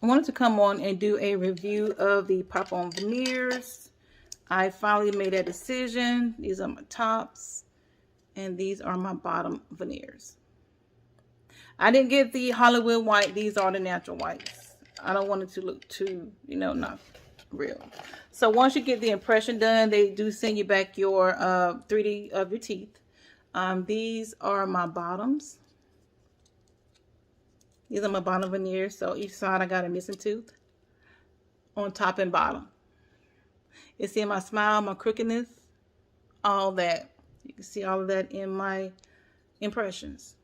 I wanted to come on and do a review of the pop-on veneers. I finally made that decision. These are my tops and these are my bottom veneers. I didn't get the Hollywood white. These are the natural whites. I don't want it to look too, you know, not real. So once you get the impression done, they do send you back your 3D of your teeth. These are my bottoms. These are my bottom veneers. So each side I got a missing tooth on top and bottom. You see my smile, my crookedness, all that. You can see all of that in my impressions.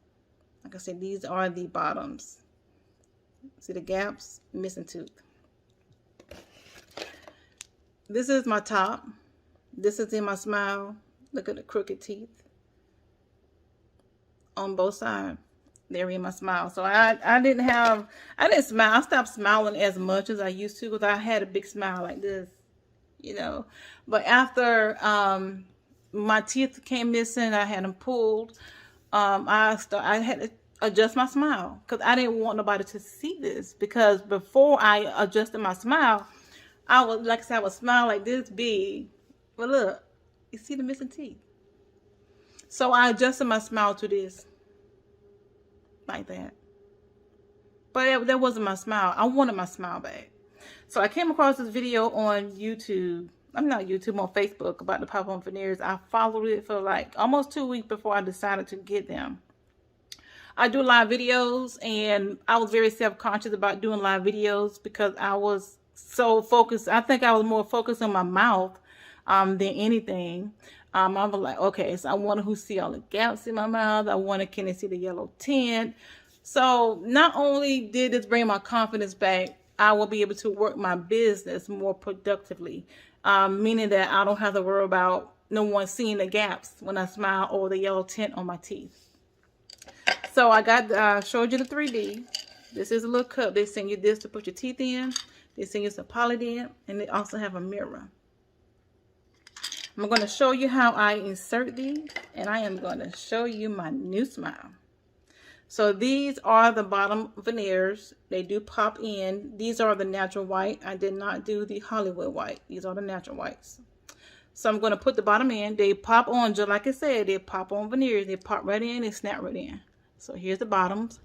Like I said, these are the bottoms. See the gaps, missing tooth. This is my top. This is in my smile. Look at the crooked teeth on both sides. They're in my smile. So I didn't smile. I stopped smiling as much as I used to because I had a big smile like this, you know. But after my teeth came missing, I had them pulled. I had to adjust my smile because I didn't want nobody to see this, because before I adjusted my smile, I was, like I said, I would smile like this big. But look, you see the missing teeth. So I adjusted my smile to this. Like that. But that wasn't my smile. I wanted my smile back. So I came across this video on YouTube. I'm not YouTube, on Facebook, about the pop-on veneers. I followed it for like almost 2 weeks before I decided to get them. I do live videos, and I was very self-conscious about doing live videos because I was so focused. I think I was more focused on my mouth than anything. I was like, okay, so I want to see all the gaps in my mouth. I want to can they see the yellow tint. So not only did this bring my confidence back, I will be able to work my business more productively, meaning that I don't have to worry about no one seeing the gaps when I smile or the yellow tint on my teeth. So I got showed you the 3D. This is a little cup. They send you this to put your teeth in. They send you some Polydent, and they also have a mirror. I'm going to show you how I insert these, and I am going to show you my new smile. So these are the bottom veneers. They do pop in. These are the natural white. I did not do the Hollywood white. These are the natural whites. So I'm going to put the bottom in. They pop on, just like I said, they pop on veneers. They pop right in, they snap right in. So here's the bottoms.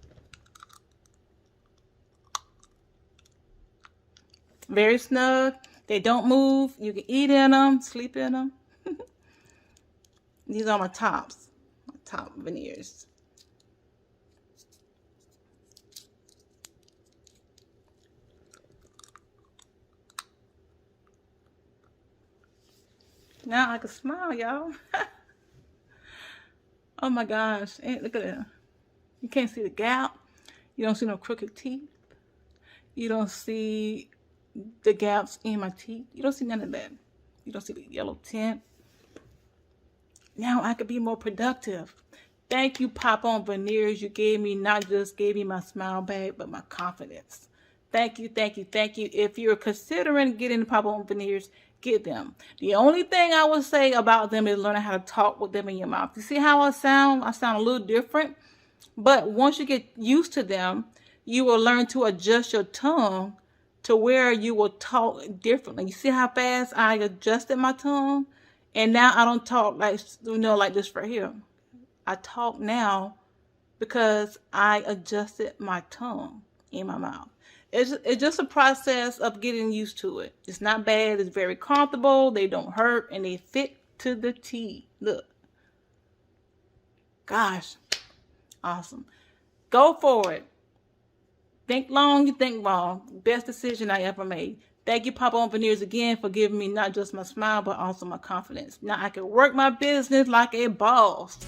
Very snug. They don't move. You can eat in them, sleep in them. These are my tops, my top veneers. Now I can smile, y'all. Oh my gosh. And look at that. You can't see the gap. You don't see no crooked teeth. You don't see the gaps in my teeth. You don't see none of that. You don't see the yellow tint. Now I could be more productive. Thank you, pop-on veneers. You gave me, not just gave me my smile back, but my confidence. Thank you, thank you, thank you. If you're considering getting the pop-on veneers, get them. The only thing I would say about them is learning how to talk with them in your mouth. You see how I sound? I sound a little different. But once you get used to them, you will learn to adjust your tongue to where you will talk differently. You see how fast I adjusted my tongue? And now I don't talk like, you know, like this right here. I talk now because I adjusted my tongue in my mouth. It's just a process of getting used to it. It's not bad. It's very comfortable. They don't hurt, and they fit to the T. Look. Gosh. Awesome. Go for it. Think long, you think wrong. Best decision I ever made. Thank you, pop-on veneers, again for giving me not just my smile, but also my confidence. Now I can work my business like a boss.